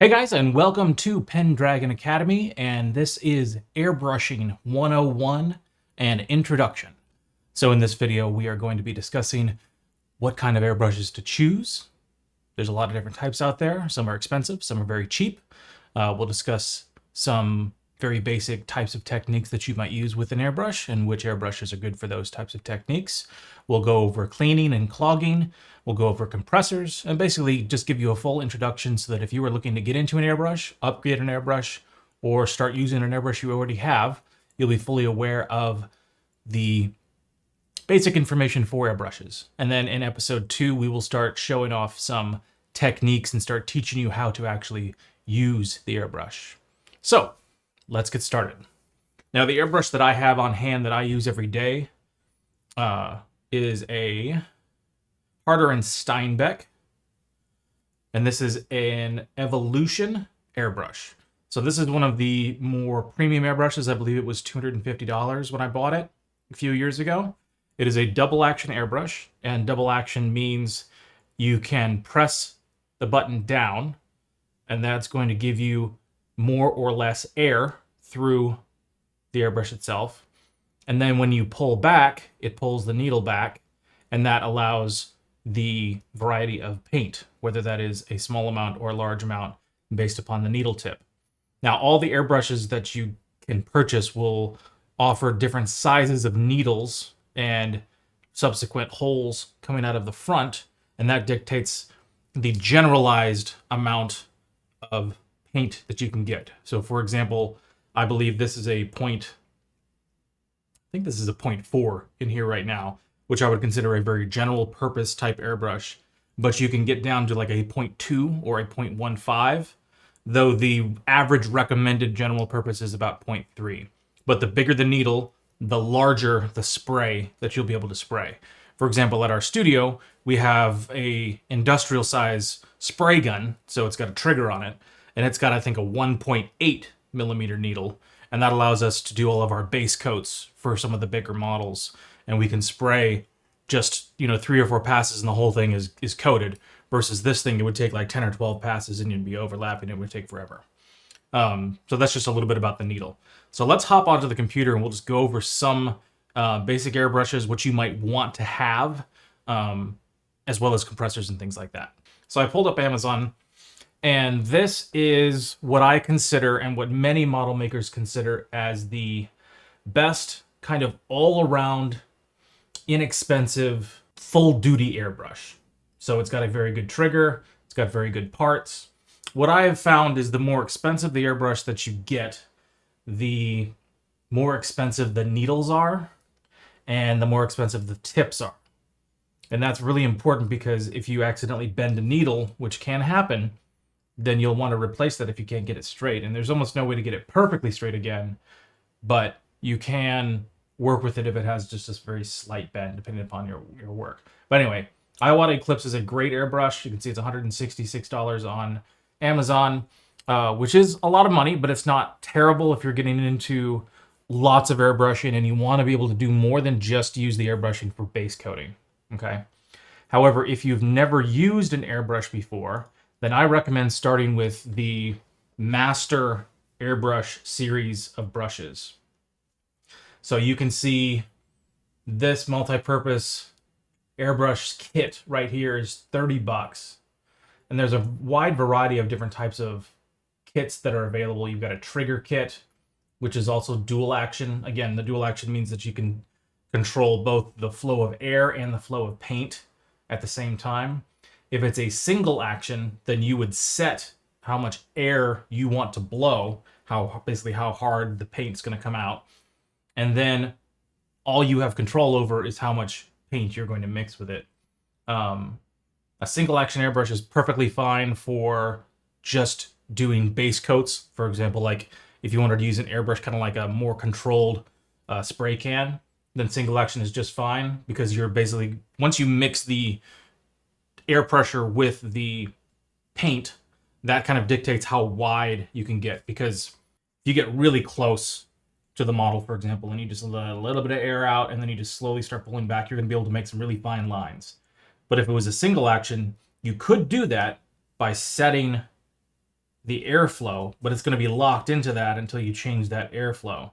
Hey guys, and welcome to Pendragon Academy, and this is Airbrushing 101 and Introduction. So in this video, we are going to be discussing what kind of airbrushes to choose. There's a lot of different types out there. Some are expensive, some are very cheap. We'll discuss some very basic types of techniques that you might use with an airbrush and which airbrushes are good for those types of techniques. We'll go over cleaning and clogging. We'll go over compressors and basically just give you a full introduction so that if you were looking to get into an airbrush, upgrade an airbrush, or start using an airbrush you already have, you'll be fully aware of the basic information for airbrushes. And then in episode 2, we will start showing off some techniques and start teaching you how to actually use the airbrush. So let's get started. Now, the airbrush that I have on hand that I use every day is a Harder & Steinbeck, and this is an Evolution airbrush. So this is one of the more premium airbrushes. I believe it was $250 when I bought it a few years ago. It is a double action airbrush, and double action means you can press the button down, and that's going to give you more or less air through the airbrush itself. And then when you pull back, it pulls the needle back, and that allows the variety of paint, whether that is a small amount or a large amount based upon the needle tip. Now, all the airbrushes that you can purchase will offer different sizes of needles and subsequent holes coming out of the front, and that dictates the generalized amount of paint that you can get. So for example, I believe this is a point, I think this is a 0.4 in here right now, which I would consider a very general purpose type airbrush, but you can get down to like a 0.2 or a 0.15, though the average recommended general purpose is about 0.3. But the bigger the needle, the larger the spray that you'll be able to spray. For example, at our studio, we have a industrial size spray gun, so it's got a trigger on it, and it's got, I think, a 1.8 millimeter needle, and that allows us to do all of our base coats for some of the bigger models, and we can spray just, 3 or 4 passes and the whole thing is coated, versus this thing, it would take like 10 or 12 passes and you'd be overlapping, it would take forever. So that's just a little bit about the needle. So let's hop onto the computer and we'll just go over some basic airbrushes, what you might want to have, as well as compressors and things like that. So I pulled up Amazon, and this is what I consider and what many model makers consider as the best kind of all-around, inexpensive, full-duty airbrush. So it's got a very good trigger, it's got very good parts. What I have found is the more expensive the airbrush that you get, the more expensive the needles are, and the more expensive the tips are. And that's really important because if you accidentally bend a needle, which can happen, then you'll want to replace that if you can't get it straight. And there's almost no way to get it perfectly straight again, but you can work with it if it has just this very slight bend, depending upon your work. But anyway, Iwata Eclipse is a great airbrush. You can see it's $166 on Amazon, which is a lot of money, but it's not terrible if you're getting into lots of airbrushing and you want to be able to do more than just use the airbrushing for base coating, okay? However, if you've never used an airbrush before, then I recommend starting with the Master Airbrush series of brushes. So you can see this multi-purpose airbrush kit right here is $30. And there's a wide variety of different types of kits that are available. You've got a trigger kit, which is also dual action. Again, the dual action means that you can control both the flow of air and the flow of paint at the same time. If it's a single action, then you would set how much air you want to blow, basically how hard the paint's going to come out. And then all you have control over is how much paint you're going to mix with it. A single action airbrush is perfectly fine for just doing base coats. For example, like if you wanted to use an airbrush kind of like a more controlled spray can, then single action is just fine because you're basically, once you mix the air pressure with the paint, that kind of dictates how wide you can get, because if you get really close to the model, for example, and you just let a little bit of air out and then you just slowly start pulling back, you're going to be able to make some really fine lines. But if it was a single action, you could do that by setting the airflow, but it's going to be locked into that until you change that airflow.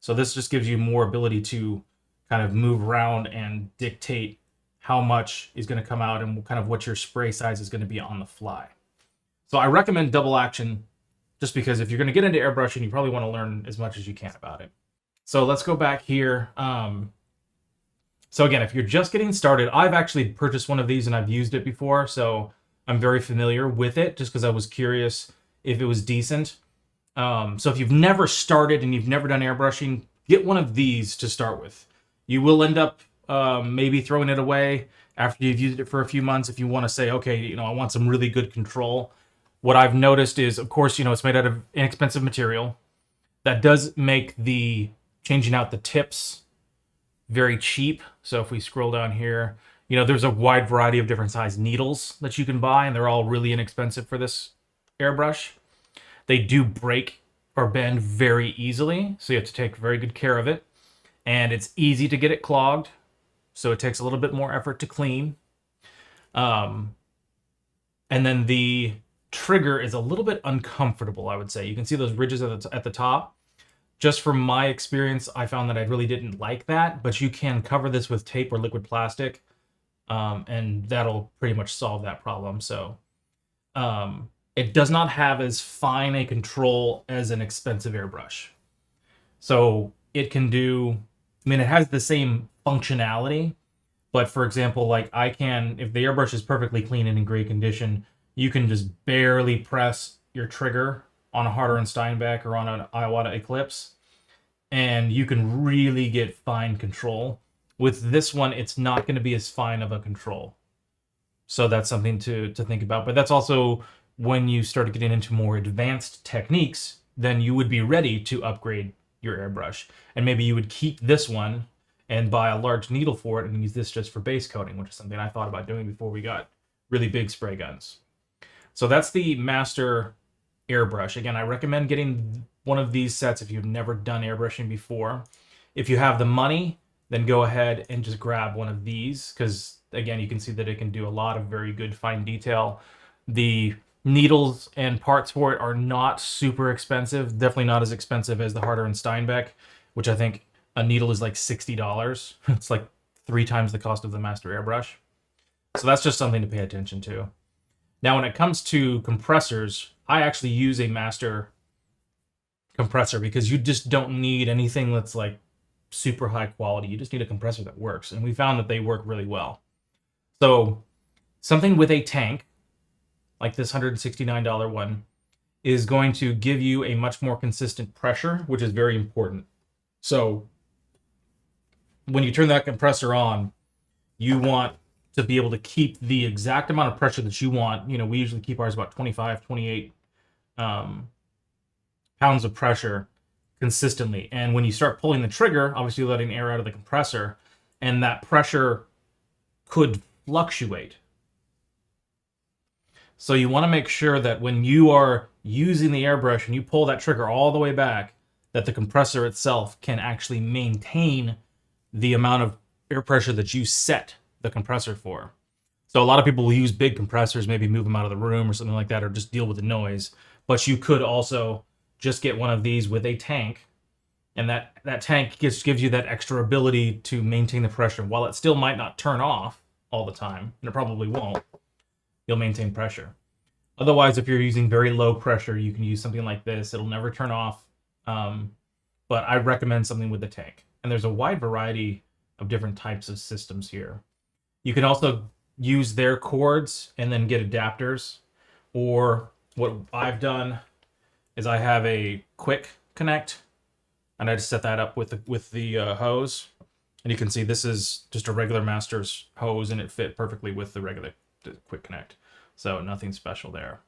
So this just gives you more ability to kind of move around and dictate how much is going to come out and kind of what your spray size is going to be on the fly. So I recommend double action just because if you're going to get into airbrushing, you probably want to learn as much as you can about it. So let's go back here. So again, if you're just getting started, I've actually purchased one of these and I've used it before, so I'm very familiar with it just because I was curious if it was decent. So if you've never started and you've never done airbrushing, get one of these to start with. You will end up maybe throwing it away after you've used it for a few months if you want to say, okay, I want some really good control. What I've noticed is, of course, it's made out of inexpensive material. That does make the changing out the tips very cheap. So if we scroll down here, there's a wide variety of different size needles that you can buy, and they're all really inexpensive for this airbrush. They do break or bend very easily, so you have to take very good care of it. And it's easy to get it clogged, so it takes a little bit more effort to clean. And then the trigger is a little bit uncomfortable, I would say. You can see those ridges at the top. Just from my experience, I found that I really didn't like that, but you can cover this with tape or liquid plastic, and that'll pretty much solve that problem. So it does not have as fine a control as an expensive airbrush. So it can do, it has the same functionality, but for example, like if the airbrush is perfectly clean and in great condition, you can just barely press your trigger on a Harder and Steinbeck or on an Iwata Eclipse, and you can really get fine control. With this one, it's not going to be as fine of a control. So that's something to think about. But that's also when you start getting into more advanced techniques, then you would be ready to upgrade your airbrush. And maybe you would keep this one and buy a large needle for it and use this just for base coating, which is something I thought about doing before we got really big spray guns. So that's the Master airbrush. Again, I recommend getting one of these sets if you've never done airbrushing before. If you have the money, then go ahead and just grab one of these, because again, you can see that it can do a lot of very good fine detail. The needles and parts for it are not super expensive, definitely not as expensive as the Harder and Steinbeck, which I think a needle is like $60. It's like 3 times the cost of the Master airbrush. So that's just something to pay attention to. Now, when it comes to compressors, I actually use a Master compressor because you just don't need anything that's like super high quality. You just need a compressor that works, and we found that they work really well. So something with a tank, like this $169 one, is going to give you a much more consistent pressure, which is very important. So when you turn that compressor on, you want to be able to keep the exact amount of pressure that you want. We usually keep ours about 25, 28 pounds of pressure consistently. And when you start pulling the trigger, obviously letting air out of the compressor, and that pressure could fluctuate. So you want to make sure that when you are using the airbrush and you pull that trigger all the way back, that the compressor itself can actually maintain the amount of air pressure that you set the compressor for. So a lot of people will use big compressors, maybe move them out of the room or something like that, or just deal with the noise. But you could also just get one of these with a tank, and that tank gives you that extra ability to maintain the pressure. While it still might not turn off all the time, and it probably won't, you'll maintain pressure. Otherwise, if you're using very low pressure, you can use something like this. It'll never turn off, but I recommend something with a tank. And there's a wide variety of different types of systems here. You can also use their cords and then get adapters, or what I've done is I have a quick connect, and I just set that up with the hose, and you can see this is just a regular Master's hose, and it fit perfectly with the quick connect, so nothing special there.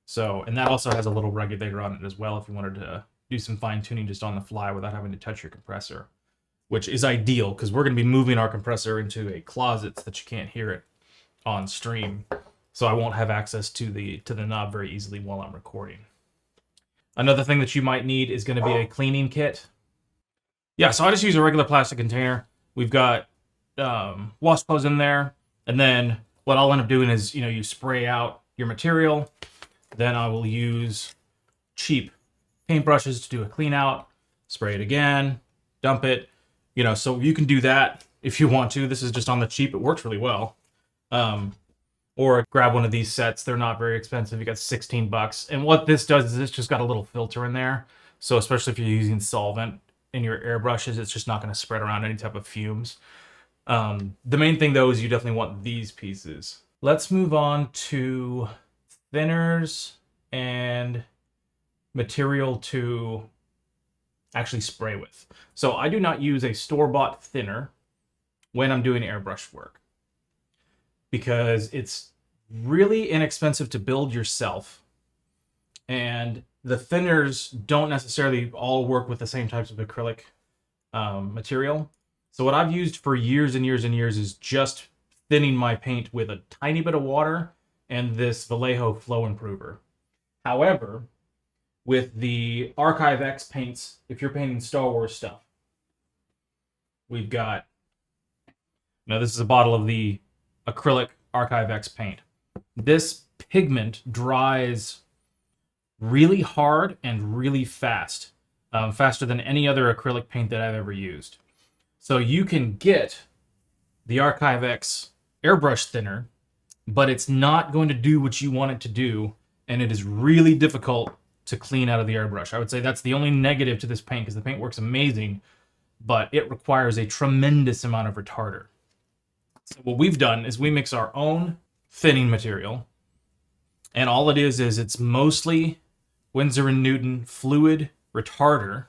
So, and that also has a little regulator on it as well if you wanted to do some fine tuning just on the fly without having to touch your compressor, which is ideal because we're going to be moving our compressor into a closet so that you can't hear it on stream. So I won't have access to the knob very easily while I'm recording. Another thing that you might need is going to be a cleaning kit. Yeah, so I just use a regular plastic container. We've got wasp hose in there, and then what I'll end up doing is, you spray out your material, Then I will use cheap paintbrushes to do a clean out, spray it again, dump it, so you can do that if you want to. This is just on the cheap. It works really well. Or grab one of these sets. They're not very expensive. You got 16 bucks. And what this does is it's just got a little filter in there. So especially if you're using solvent in your airbrushes, it's just not going to spread around any type of fumes. The main thing though is you definitely want these pieces. Let's move on to thinners and material to actually spray with. So I do not use a store-bought thinner when I'm doing airbrush work, because it's really inexpensive to build yourself, and the thinners don't necessarily all work with the same types of acrylic material. So what I've used for years and years and years is just thinning my paint with a tiny bit of water and this Vallejo flow improver. However, with the Archive X paints, if you're painting Star Wars stuff, we've got, now this is a bottle of the acrylic Archive X paint. This pigment dries really hard and really fast, faster than any other acrylic paint that I've ever used. So you can get the Archive X airbrush thinner, but it's not going to do what you want it to do, and it is really difficult to clean out of the airbrush. I would say that's the only negative to this paint, because the paint works amazing, but it requires a tremendous amount of retarder. So what we've done is we mix our own thinning material, and all it is it's mostly Winsor & Newton fluid retarder.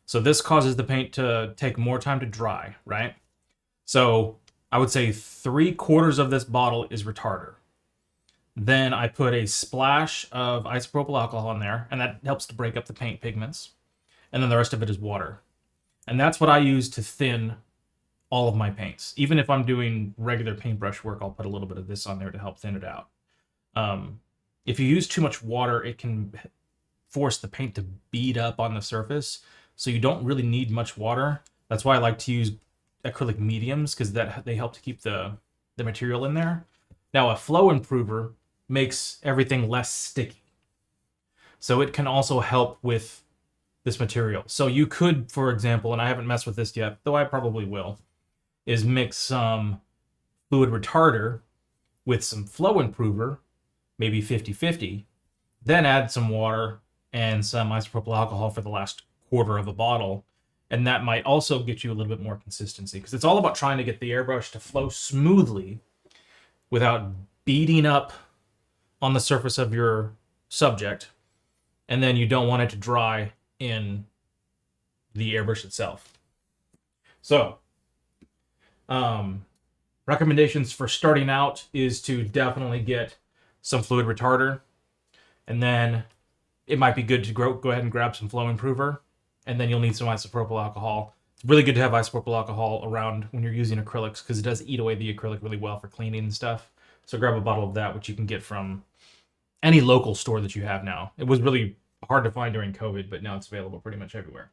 So this causes the paint to take more time to dry, right? So I would say 3/4 of this bottle is retarder. Then I put a splash of isopropyl alcohol in there, and that helps to break up the paint pigments. And then the rest of it is water. And that's what I use to thin all of my paints. Even if I'm doing regular paintbrush work, I'll put a little bit of this on there to help thin it out. If you use too much water, it can force the paint to bead up on the surface. So you don't really need much water. That's why I like to use acrylic mediums, because they help to keep the material in there. Now a flow improver makes everything less sticky. So it can also help with this material. So you could, for example, and I haven't messed with this yet, though I probably will, is mix some fluid retarder with some flow improver, maybe 50-50, then add some water and some isopropyl alcohol for the last 1/4 of a bottle. And that might also get you a little bit more consistency, because it's all about trying to get the airbrush to flow smoothly without beating up on the surface of your subject. And then you don't want it to dry in the airbrush itself. So, recommendations for starting out is to definitely get some fluid retarder, and then it might be good to go ahead and grab some flow improver, and then you'll need some isopropyl alcohol. It's really good to have isopropyl alcohol around when you're using acrylics, because it does eat away the acrylic really well for cleaning and stuff. So grab a bottle of that, which you can get from any local store that you have now. It was really hard to find during COVID, but now it's available pretty much everywhere.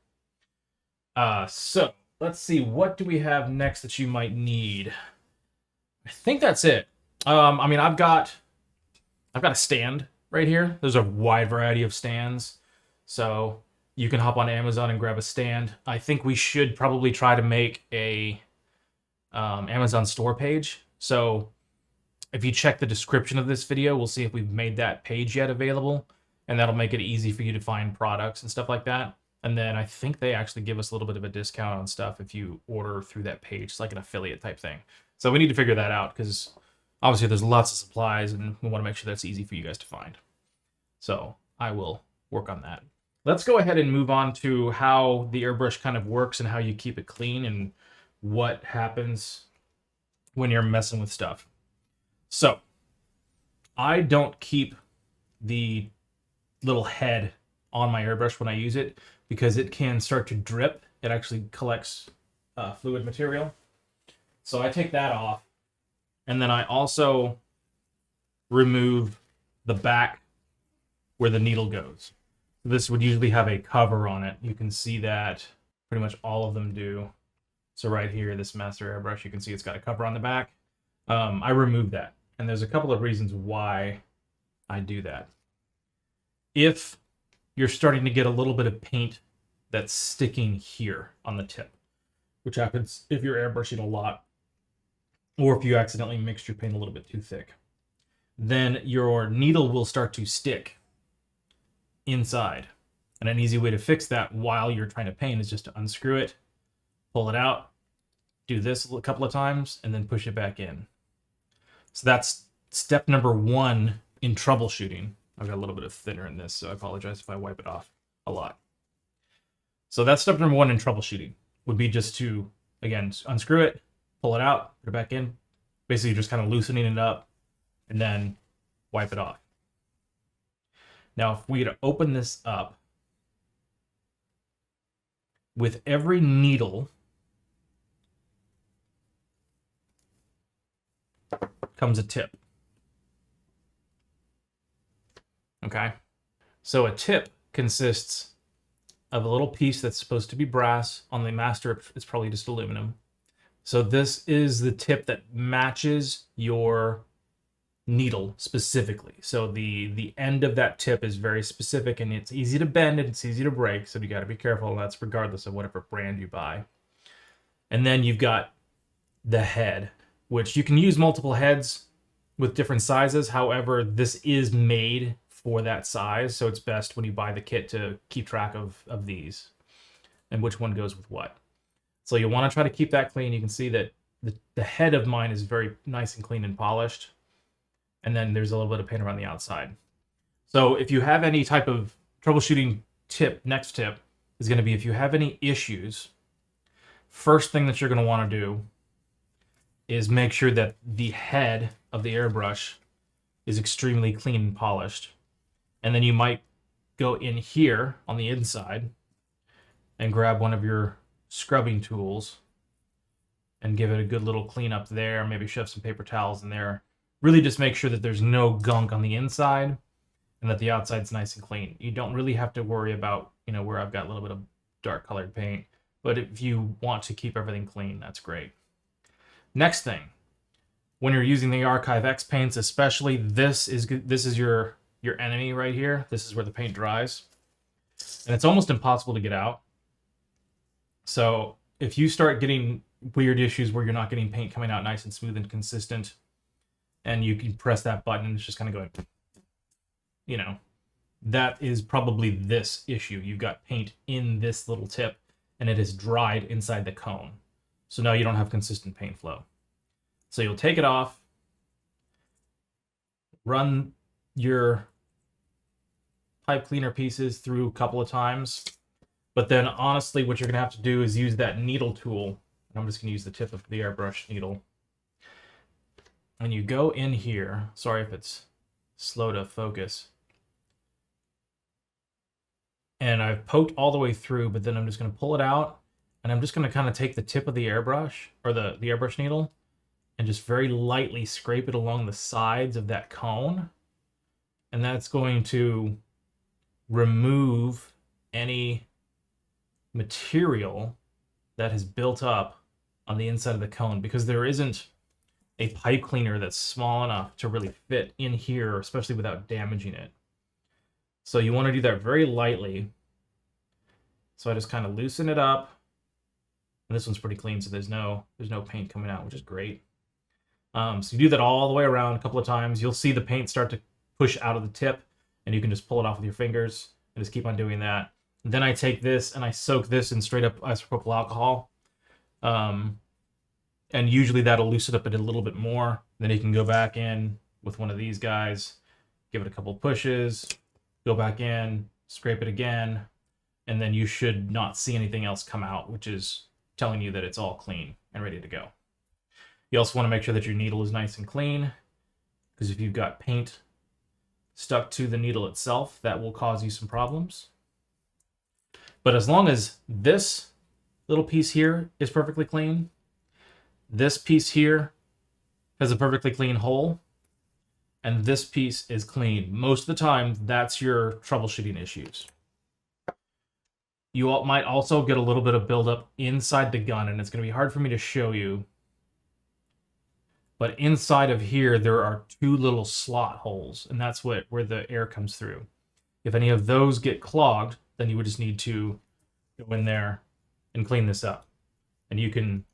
So let's see, what do we have next that you might need? I think that's it. I mean, I've got a stand right here. There's a wide variety of stands, so you can hop on Amazon and grab a stand. I think we should probably try to make a Amazon store page. So if you check the description of this video, we'll see if we've made that page yet available, and that'll make it easy for you to find products and stuff like that. And then I think they actually give us a little bit of a discount on stuff if you order through that page. It's like an affiliate type thing. So we need to figure that out, because obviously there's lots of supplies, and we want to make sure that's easy for you guys to find. So I will work on that. Let's go ahead and move on to how the airbrush kind of works and how you keep it clean and what happens when you're messing with stuff. So I don't keep the little head on my airbrush when I use it, because it can start to drip. It actually collects fluid material. So I take that off, and then I also remove the back where the needle goes. This would usually have a cover on it. You can see that pretty much all of them do. So right here, this master airbrush, you can see it's got a cover on the back. I removed that, and there's a couple of reasons why I do that. If you're starting to get a little bit of paint that's sticking here on the tip, which happens if you're airbrushing a lot, or if you accidentally mixed your paint a little bit too thick, then your needle will start to stick inside. And an easy way to fix that while you're trying to paint is just to unscrew it, pull it out, do this a couple of times, and then push it back in. So that's step number 1 in troubleshooting. I've got a little bit of thinner in this, so I apologize if I wipe it off a lot. So that's step number 1 in troubleshooting, would be just to, again, unscrew it, pull it out, put it back in, basically just kind of loosening it up, and then wipe it off. Now, if we were to open this up, with every needle comes a tip. Okay? So a tip consists of a little piece that's supposed to be brass. On the master, it's probably just aluminum. So this is the tip that matches your needle specifically. So the end of that tip is very specific, and it's easy to bend and it's easy to break, so you got to be careful, and that's regardless of whatever brand you buy. And then you've got the head, which you can use multiple heads with different sizes. However, this is made for that size, so it's best when you buy the kit to keep track of these and which one goes with what. So you want to try to keep that clean. You can see that the head of mine is very nice and clean and polished. And then there's a little bit of paint around the outside. So if you have any type of troubleshooting tip, next tip is going to be, if you have any issues, first thing that you're going to want to do is make sure that the head of the airbrush is extremely clean and polished. And then you might go in here on the inside and grab one of your scrubbing tools and give it a good little clean up there. Maybe shove some paper towels in there. Really just make sure that there's no gunk on the inside and that the outside's nice and clean. You don't really have to worry about, where I've got a little bit of dark colored paint, but if you want to keep everything clean, that's great. Next thing, when you're using the Archive X paints, especially, this is your enemy right here. This is where the paint dries, and it's almost impossible to get out. So if you start getting weird issues where you're not getting paint coming out nice and smooth and consistent, and you can press that button and it's just kind of going, that is probably this issue. You've got paint in this little tip and it has dried inside the cone. So now you don't have consistent paint flow. So you'll take it off, run your pipe cleaner pieces through a couple of times, but then honestly what you're gonna have to do is use that needle tool. I'm just gonna use the tip of the airbrush needle. And you go in here, sorry if it's slow to focus, and I've poked all the way through, but then I'm just going to pull it out, and I'm just going to kind of take the tip of the airbrush, or the airbrush needle, and just very lightly scrape it along the sides of that cone, and that's going to remove any material that has built up on the inside of the cone, because there isn't a pipe cleaner that's small enough to really fit in here, especially without damaging it. So you want to do that very lightly. So I just kind of loosen it up. And this one's pretty clean, so there's no paint coming out, which is great. So you do that all the way around a couple of times. You'll see the paint start to push out of the tip, and you can just pull it off with your fingers and just keep on doing that. And then I take this and I soak this in straight up isopropyl alcohol. And usually that'll loosen up it a little bit more. Then you can go back in with one of these guys, give it a couple pushes, go back in, scrape it again, and then you should not see anything else come out, which is telling you that it's all clean and ready to go. You also want to make sure that your needle is nice and clean, because if you've got paint stuck to the needle itself, that will cause you some problems. But as long as this little piece here is perfectly clean, this piece here has a perfectly clean hole, and this piece is clean, most of the time, that's your troubleshooting issues. You might also get a little bit of buildup inside the gun, and it's going to be hard for me to show you. But inside of here, there are two little slot holes, and that's where the air comes through. If any of those get clogged, then you would just need to go in there and clean this up. And you can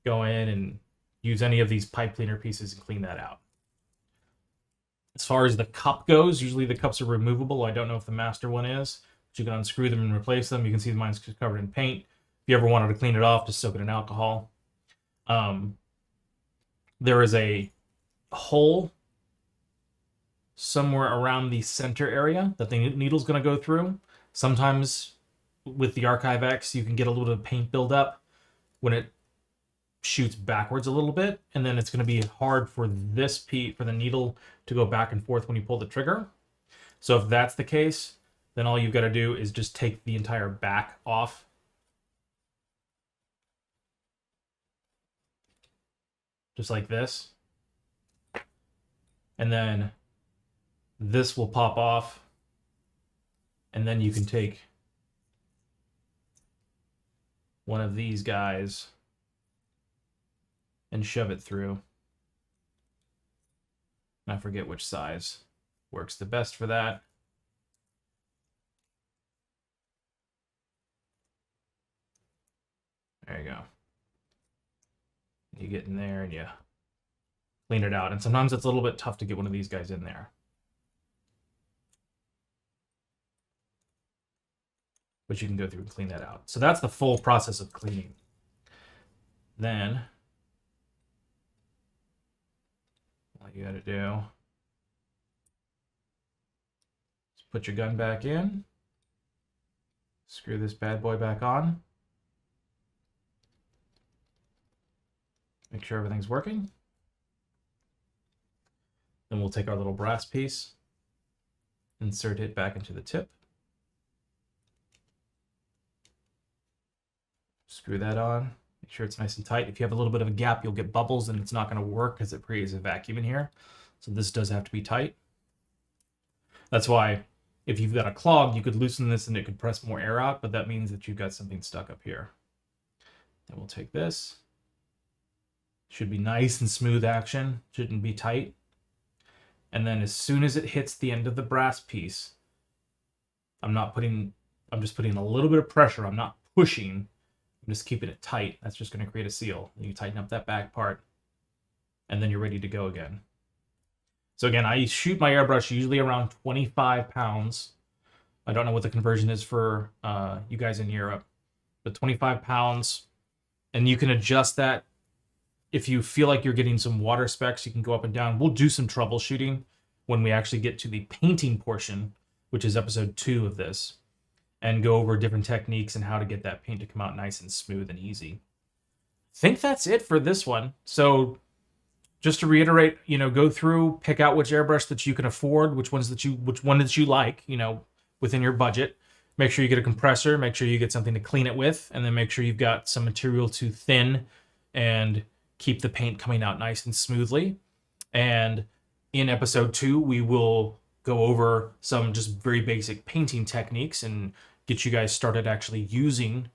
go in and use any of these pipe cleaner pieces and clean that out. As far as the cup goes, usually the cups are removable. I don't know if the master one is, but you can unscrew them and replace them. You can see mine's covered in paint. If you ever wanted to clean it off, just soak it in alcohol. There is a hole somewhere around the center area that the needle's going to go through. Sometimes with the Archive X, you can get a little bit of paint buildup when it shoots backwards a little bit, and then it's going to be hard for for the needle to go back and forth when you pull the trigger. So if that's the case, then all you've got to do is just take the entire back off. Just like this. And then this will pop off, and then you can take one of these guys and shove it through. I forget which size works the best for that. There you go. You get in there and you clean it out. And sometimes it's a little bit tough to get one of these guys in there. But you can go through and clean that out. So that's the full process of cleaning. Then all you got to do is put your gun back in, screw this bad boy back on, make sure everything's working. Then we'll take our little brass piece, insert it back into the tip, screw that on. Make sure it's nice and tight. If you have a little bit of a gap, you'll get bubbles and it's not going to work because it creates a vacuum in here. So this does have to be tight. That's why if you've got a clog, you could loosen this and it could press more air out, but that means that you've got something stuck up here. Then we'll take this. Should be nice and smooth action. Shouldn't be tight. And then as soon as it hits the end of the brass piece, I'm just putting a little bit of pressure. I'm not pushing. I'm just keeping it tight. That's just going to create a seal. You tighten up that back part, and then you're ready to go again. So again, I shoot my airbrush usually around 25 pounds. I don't know what the conversion is for you guys in Europe, but 25 pounds. And you can adjust that. If you feel like you're getting some water specks, you can go up and down. We'll do some troubleshooting when we actually get to the painting portion, which is episode 2 of this, and go over different techniques and how to get that paint to come out nice and smooth and easy. I think that's it for this one. So just to reiterate, go through, pick out which airbrush that you can afford, which one that you like, within your budget. Make sure you get a compressor, make sure you get something to clean it with, and then make sure you've got some material to thin and keep the paint coming out nice and smoothly. And in episode 2, we will go over some just very basic painting techniques and get you guys started actually using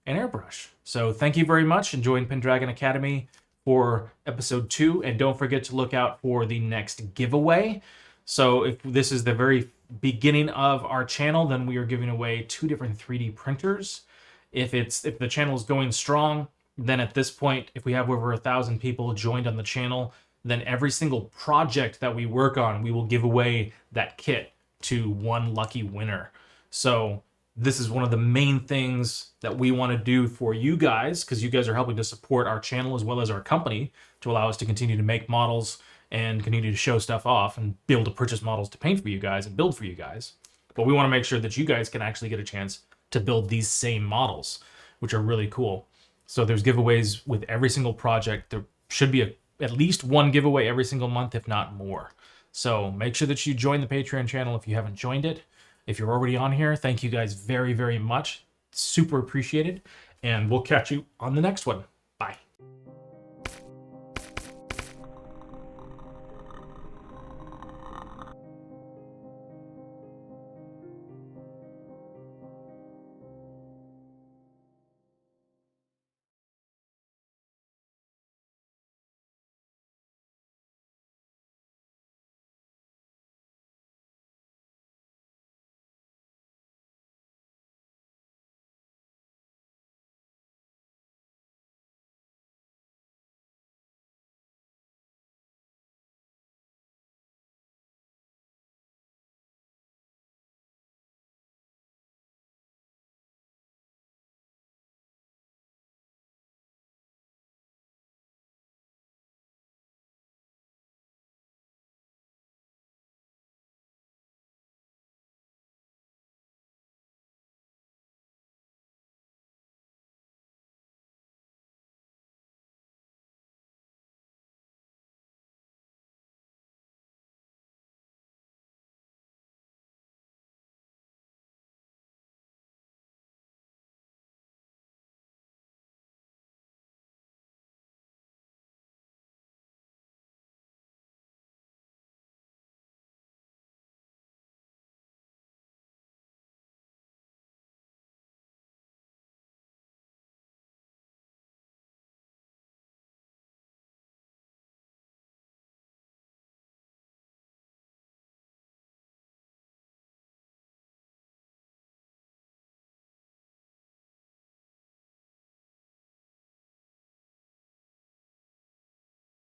an airbrush. So thank you very much. Enjoying Pendragon Academy for episode 2. And don't forget to look out for the next giveaway. So if this is the very beginning of our channel, then we are giving away 2 different 3D printers. If the channel is going strong, then at this point, if we have over 1,000 people joined on the channel, then every single project that we work on, we will give away that kit to one lucky winner. So this is one of the main things that we want to do for you guys, because you guys are helping to support our channel as well as our company to allow us to continue to make models and continue to show stuff off and be able to purchase models to paint for you guys and build for you guys. But we want to make sure that you guys can actually get a chance to build these same models, which are really cool. So there's giveaways with every single project. There should be at least one giveaway every single month, if not more. So make sure that you join the Patreon channel if you haven't joined it. If you're already on here, thank you guys very, very much. Super appreciated. And we'll catch you on the next one.